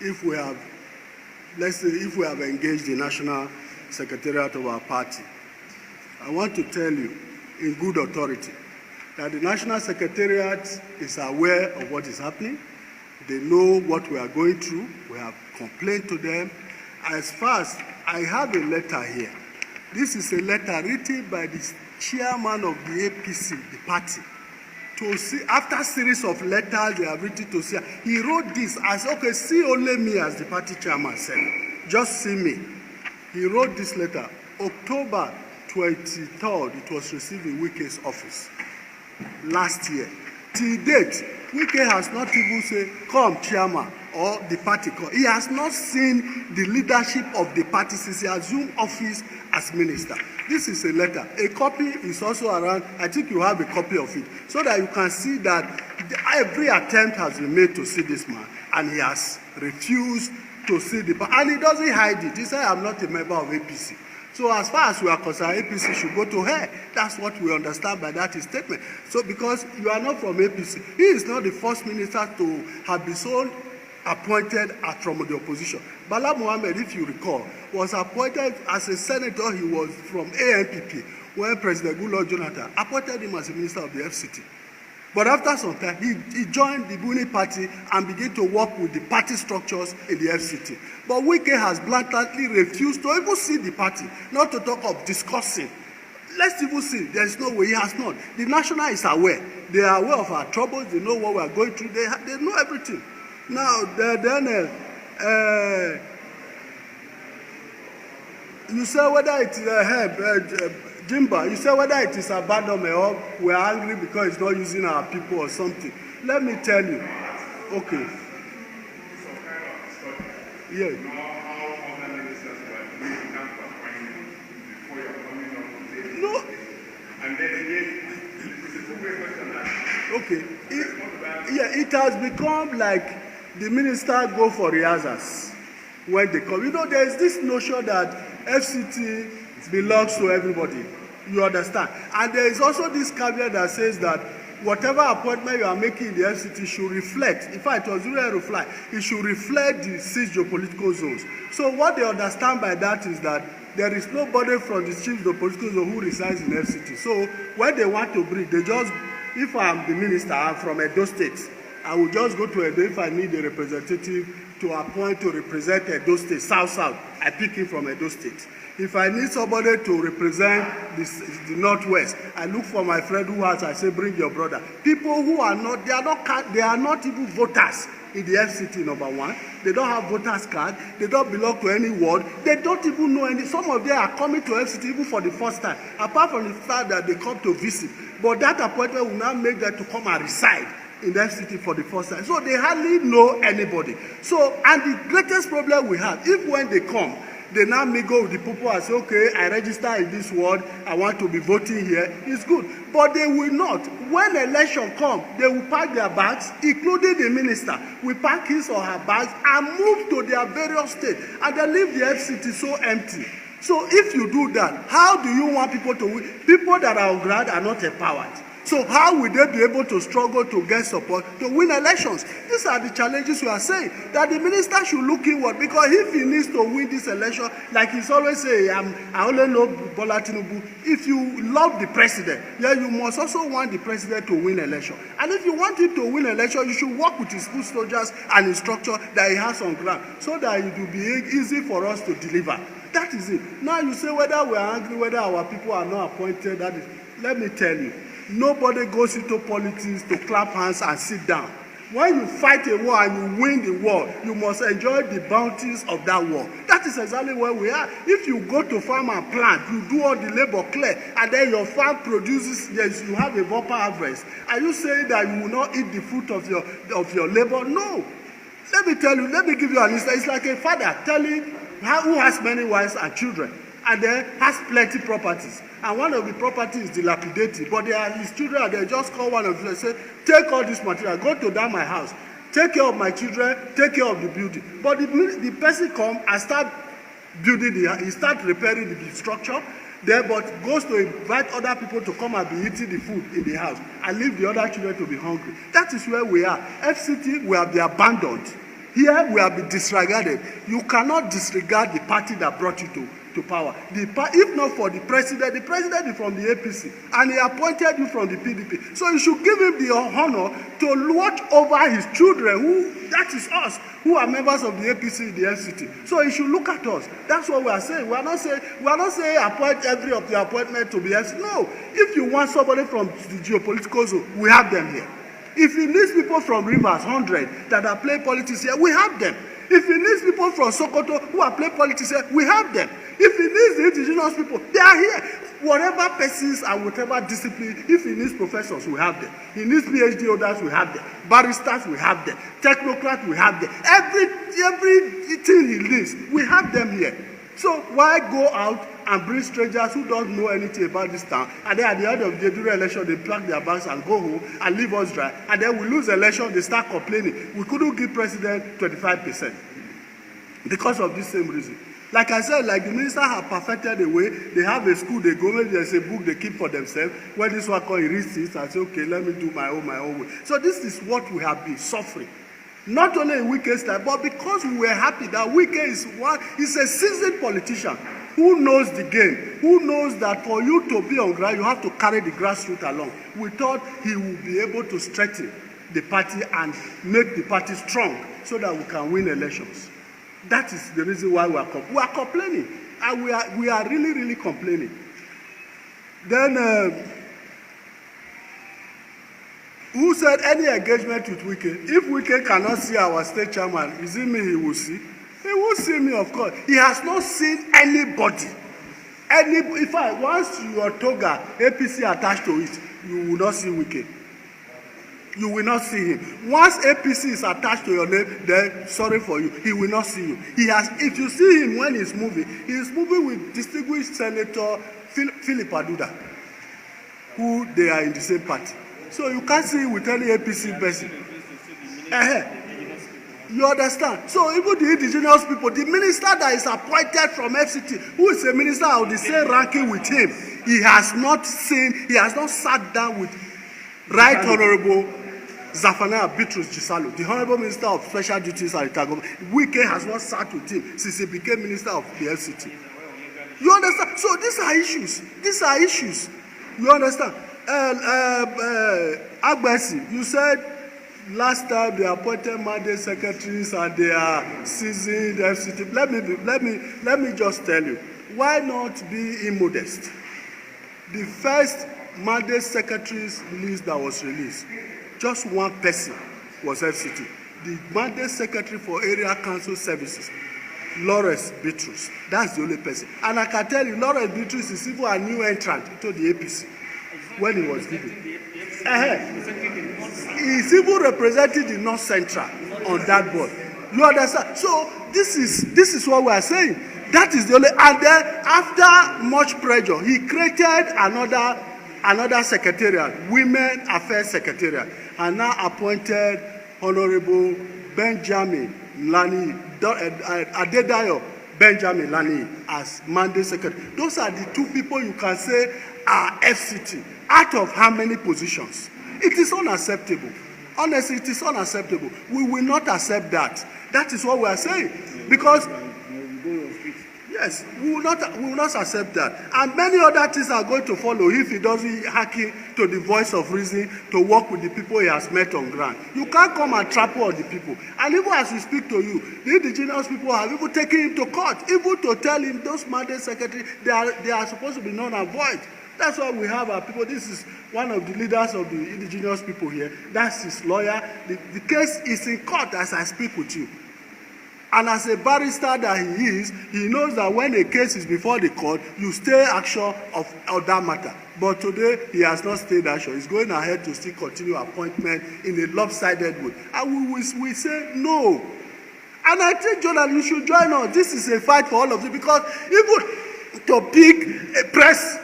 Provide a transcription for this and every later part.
if we have, let's say, if we have engaged the National Secretariat of our party. I want to tell you, in good authority, that the National Secretariat is aware of what is happening. They know what we are going through. We have complained to them. As far as I have a letter here, this is a letter written by the chairman of the APC, the party, to see, after a series of letters they have written to see. He wrote this as, okay, see only me, as the party chairman said. Just see me. He wrote this letter, October 23rd, it was received in WIKE's office last year. Till date, WIKE has not even said, come chairman, or the party come. He has not seen the leadership of the party since he assumed office as minister. This is a letter. A copy is also around. I think you have a copy of it, so that you can see that every attempt has been made to see this man, and he has refused to see the party. And he doesn't hide it. He said, I'm not a member of APC. So as far as we are concerned, APC should go to her. That's what we understand by that statement. So because you are not from APC, he is not the first minister to have been so appointed from the opposition. Bala Mohammed, if you recall, was appointed as a senator. He was from ANPP, when President Goodluck Jonathan appointed him as a minister of the FCT. But after some time, he joined the Buni party and began to work with the party structures in the FCT. But WIKE has blatantly refused to even see the party, not to talk of discussing. Let's even see. There is no way. He has not. The National is aware. They are aware of our troubles. They know what we are going through. They know everything. Now, you say whether it is Jimba, you say whether it is abandonment or we are angry because it's not using our people or something. Let me tell you. Okay. Yeah. No. Okay. It has become like the minister go for rehearsals when they come. You know, there is this notion that FCT belongs to everybody. You understand? And there is also this caveat that says that whatever appointment you are making in the FCT should reflect, in fact, it was really a reply, it should reflect the 6 geopolitical zones. So what they understand by that is that there is nobody from the 6 geopolitical zone who resides in FCT. So when they want to bring, they just, if I am the minister, I am from Edo State, I will just go to Edo if I need a representative to appoint to represent Edo State, South-South. I pick him from Edo State. If I need somebody to represent the Northwest, I look for my friend who has, I say, bring your brother. People who are not, they are not even voters in the FCT, number one. They don't have voters card. They don't belong to any ward. They don't even know any. Some of them are coming to FCT even for the first time, apart from the fact that they come to visit. But that appointment will now make them to come and reside in the FCT for the first time. So they hardly know anybody. So, and the greatest problem we have, if when they come, they now mingle with the people and say, okay, I register in this ward, I want to be voting here, it's good. But they will not. When election comes, they will pack their bags, including the minister, will pack his or her bags and move to their various states. And they leave the FCT so empty. So if you do that, how do you want people to win? People that are on ground are not empowered. So how will they be able to struggle to get support to win elections? These are the challenges we are saying, that the minister should look inward, because if he needs to win this election, like he's always saying, I only know Bola Tinubu. If you love the president, yeah, you must also want the president to win election. And if you want him to win election, you should work with his foot soldiers and his structure that he has on ground, so that it will be easy for us to deliver. That is it. Now you say whether we are angry, whether our people are not appointed, that is, let me tell you, nobody goes into politics to clap hands and sit down. When you fight a war and you win the war, you must enjoy the bounties of that war. That is exactly where we are. If you go to farm and plant, you do all the labor clear, and then your farm produces, yes, you have a bumper harvest. Are you saying that you will not eat the fruit of your labor? No. Let me tell you, let me give you an instance. It's like a father telling who has many wives and children, and then has plenty properties. And one of the properties is dilapidated, but they are his children, and they just call one of them and say, take all this material, go to down my house, take care of my children, take care of the building. But the person come and start building, he start repairing the structure, there, but goes to invite other people to come and be eating the food in the house and leave the other children to be hungry. That is where we are. FCT, we have been abandoned. Here we have been disregarded. You cannot disregard the party that brought you to power. If not for the president is from the APC, and he appointed you from the PDP. So you should give him the honor to watch over his children, that is us, who are members of the APC, the FCT. So he should look at us. That's what we are saying. We are not saying appoint every of the appointment to be FCT. No. If you want somebody from the geopolitical zone, we have them here. If he needs people from Rivers, 100, that are playing politics here, we have them. If he needs people from Sokoto who are playing politics here, we have them. If he needs the indigenous people, they are here. Whatever persons and whatever discipline, if he needs professors, we have them. He needs PhD holders, we have them. Barristers, we have them. Technocrats, we have them. Everything he needs, we have them here. So why go out and bring strangers who don't know anything about this town, and then at the end of the day, during election, they pack their bags and go home and leave us dry, and then we lose election, they start complaining. We couldn't give president 25% because of this same reason. Like I said, like the minister have perfected a way. They have a school, they go, maybe there's a book they keep for themselves. When this one called reads and say, okay, let me do my own way. So this is what we have been suffering. Not only in WIKE's time, but because we were happy that WIKE is a seasoned politician who knows the game, who knows that for you to be on ground, you have to carry the grassroots along. We thought he would be able to strengthen the party and make the party strong so that we can win elections. That is the reason why we are complaining, and we are really, really complaining. Then, who said any engagement with WIKE? If WIKE cannot see our state chairman, is it me he will see? He will see me, of course. He has not seen anybody. In fact, once your toga APC attached to it, you will not see WIKE. You will not see him. Once APC is attached to your name, then sorry for you, he will not see you. If you see him when he's moving with distinguished Senator Philip Aduda, who they are in the same party. So you can't see him with any APC person. You understand? So even the indigenous people, the minister that is appointed from FCT, who is a minister of the same ranking with him, he has not sat down with Right Honorable Zafana Bitrus Gisalo, the Honorable Minister of Special Duties and Government. WIKE has not sat with him since he became Minister of the FCT. You understand? So these are issues. These are issues. You understand? Agbesi, you said last time they appointed mandate secretaries and they are seasoned FCT. Let me just tell you, why not be immodest? The first mandate secretaries list that was released, just one person was FCT. The mandate secretary for area council services, Lawrence Bitrus. That's the only person. And I can tell you, Lawrence Bitrus is even a new entrant to the APC when he was given. He's even representing the North Central on that board. You understand? So this is what we are saying. That is the only. And then after much pressure, he created another secretariat, Women Affairs Secretariat, and now appointed Honorable Benjamin Lani, Adedayo Benjamin Lani as mandate secretary. Those are the two people you can say are FCT. Out of how many positions? It is unacceptable. Honestly, it is unacceptable. We will not accept that. That is what we are saying. Because yes, we will not accept that. And many other things are going to follow if he doesn't hearken to the voice of reason to work with the people he has met on ground. You can't come and trample on the people. And even as we speak to you, the indigenous people have even taken him to court, even to tell him those mandate secretaries, they are supposed to be null and void. That's why we have our people. This is one of the leaders of the indigenous people here. That's his lawyer. The case is in court as I speak with you. And as a barrister that he is, he knows that when a case is before the court, you stay action of that matter. But today, he has not stayed action. He's going ahead to still continue appointment in a lopsided way. And we say no. And I think, Jonathan, you should join us. This is a fight for all of you, because even to pick a press,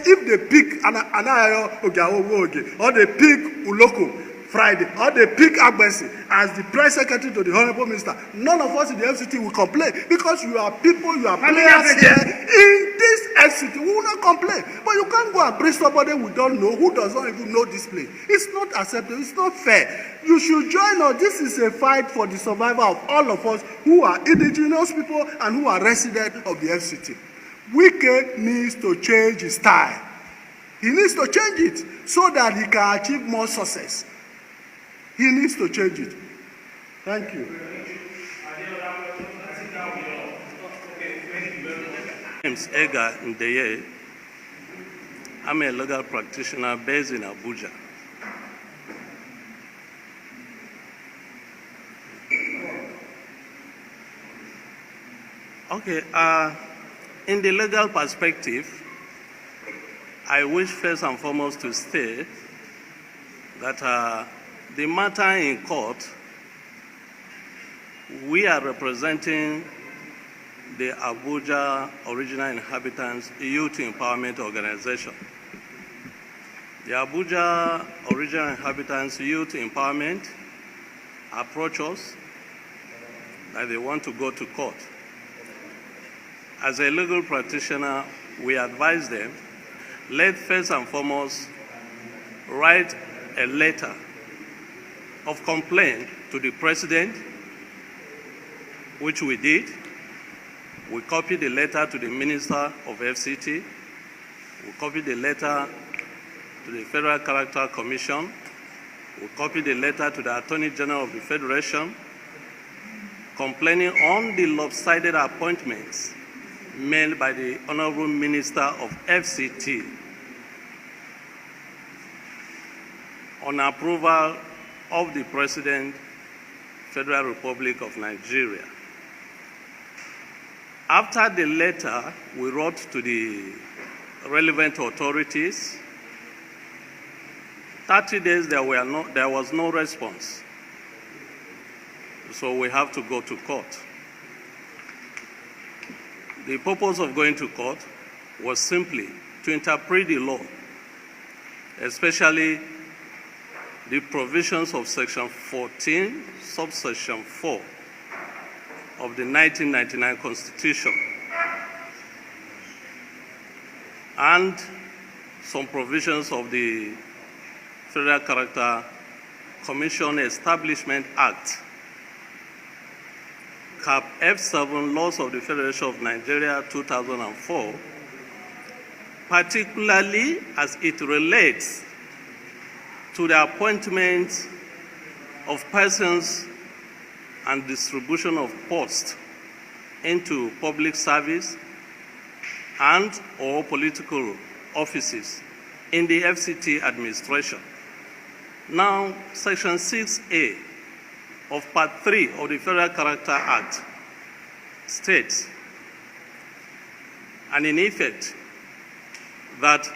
if they pick Anayo Ogawoge or they pick Uloko Friday, or they pick Agbesi as the press secretary to the Honorable Minister, none of us in the FCT will complain, because you are people, you are players here in this FCT. We will not complain. But you can't go and bring somebody we don't know, who does not even know this place. It's not acceptable. It's not fair. You should join us. This is a fight for the survival of all of us who are indigenous people and who are residents of the FCT. WIKE needs to change his style. He needs to change it so that he can achieve more success. He needs to change it. Thank you. James Ega Ndeye. I'm a legal practitioner based in Abuja. Okay, in the legal perspective, I wish first and foremost to state that the matter in court, we are representing the Abuja Original Inhabitants Youth Empowerment Organization. The Abuja Original Inhabitants Youth Empowerment approach us that they want to go to court. As a legal practitioner, we advise them, let's first and foremost write a letter of complaint to the president, which we did. We copied the letter to the Minister of FCT. We copied the letter to the Federal Character Commission. We copied the letter to the Attorney General of the Federation, complaining on the lopsided appointments made by the Honorable Minister of FCT on approval of the President, Federal Republic of Nigeria. After the letter, we wrote to the relevant authorities. 30 days there was no response. So we have to go to court. The purpose of going to court was simply to interpret the law, especially the provisions of Section 14, subsection 4 of the 1999 Constitution, and some provisions of the Federal Character Commission Establishment Act, Cap F7, Laws of the Federation of Nigeria 2004, particularly as it relates to the appointment of persons and distribution of posts into public service and or political offices in the FCT administration. Now, Section 6A of Part 3 of the Federal Character Act states, and in effect, that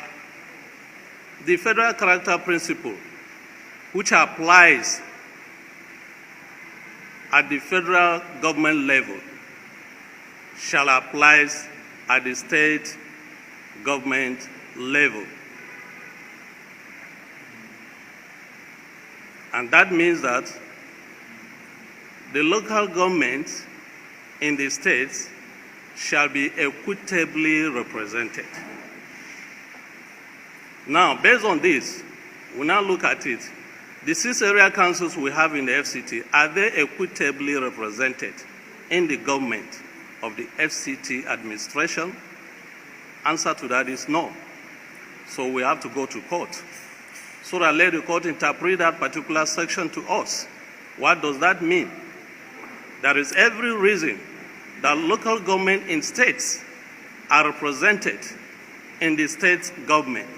the Federal Character Principle, which applies at the federal government level, shall apply at the state government level. And that means that the local government in the states shall be equitably represented. Now, based on this, we now look at it. The 6 area councils we have in the FCT, are they equitably represented in the government of the FCT administration? Answer to that is no. So we have to go to court. So that let the court interpret that particular section to us. What does that mean? There is every reason that local government in states are represented in the state government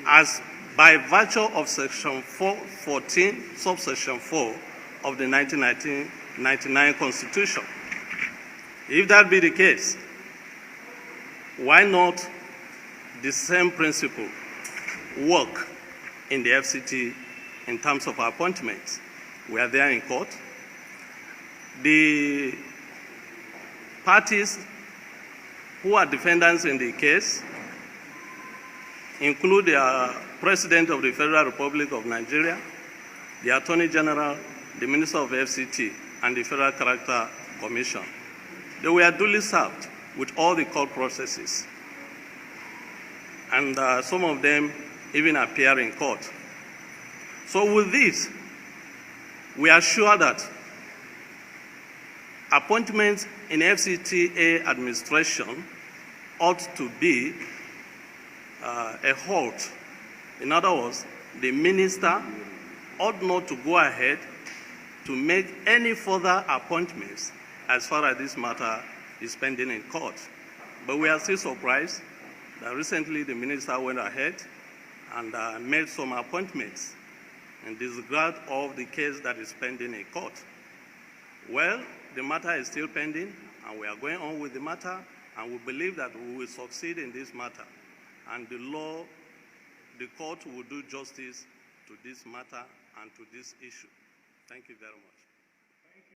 as by virtue of Section 14, subsection 4 of the 1999 Constitution. If that be the case, why not the same principle work in the FCT in terms of appointments? We are there in court. The parties who are defendants in the case include the President of the Federal Republic of Nigeria, the Attorney General, the Minister of FCT, and the Federal Character Commission. They were duly served with all the court processes. And some of them even appear in court. So with this, we are sure that appointments in FCTA administration ought to be a halt. In other words, the minister ought not to go ahead to make any further appointments as far as this matter is pending in court. But we are still surprised that recently the minister went ahead and made some appointments in disregard of the case that is pending in court. Well, the matter is still pending, and we are going on with the matter, and we believe that we will succeed in this matter. And the court will do justice to this matter and to this issue. Thank you very much.